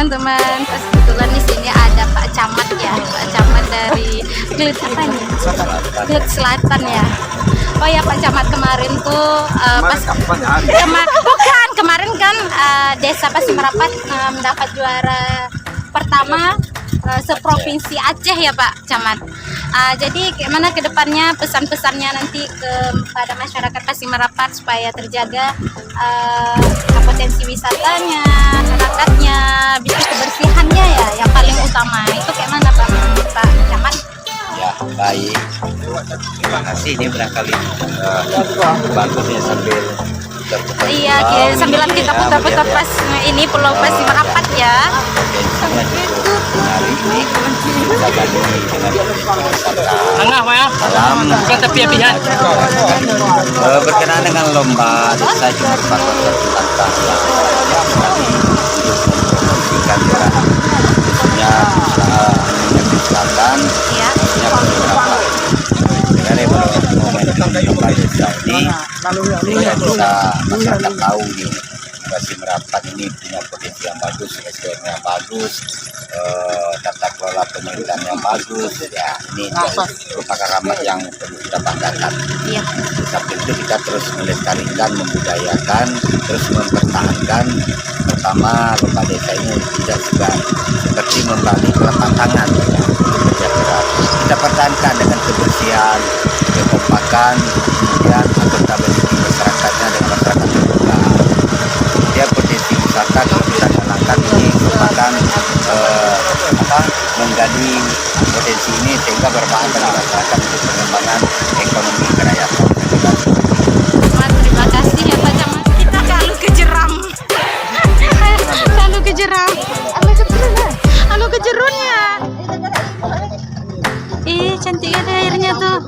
teman-teman. Pas kebetulan di sini ada Pak Camat ya, Pak Camat dari Klut apa nih? Klut Selatan ya. Oh ya Pak Camat, kemarin tuh bukan kemarin kan Desa Pasir Merapat mendapat juara pertama seprovinsi Aceh ya Pak Camat. Jadi gimana kedepannya pesan-pesannya nanti kepada masyarakat Pasir Merapat supaya terjaga potensi wisatanya, masyarakatnya, bisa kebersihannya ya yang paling utama itu kayak mana Pak Camat? Ya baik, terima kasih. Ini barangkali bagusnya sambil putar-putar. Iya, sambilan kita putar-putar pas ini Pulau Pasir Merapat ya. Potensinya cukup menarik ini. Kita bagi dengan wisata alam. Berkenaan dengan lomba desa juga merupakan satu langkah yang sekali untuk mempromosikan daerah khususnya selatan. Khususnya beberapa dari momentum lomba desa ini sehingga bisa masyarakat tahu nih Pasir Merapat ini punya potensi yang bagus, SDM yang bagus, tata kelola pemerintahan yang bagus ya. Ini merupakan rahmat yang perlu kita banggakan. Iya. Sambil itu kita terus melestarikan, membudayakan, terus mempertahankan. Pertama, lomba desa ini tidak juga seperti membalik telapak tangan ya. Kerja keras kita pertahankan dengan kebersihan, kekompakan, kemudian akuntabilitas masyarakatnya dengan masyarakat terbuka. Dia potensi wisata kalau kita jalankan ini merupakan menggali potensi ini sehingga bermanfaat bagi masyarakat untuk pengembangan ekonomi kerakyatan. Terima kasih ya Pak Camat. Kita kalau ke jeram. Kalau ke jeram. Halo ke jerunnya. Ih, cantik ada airnya tuh.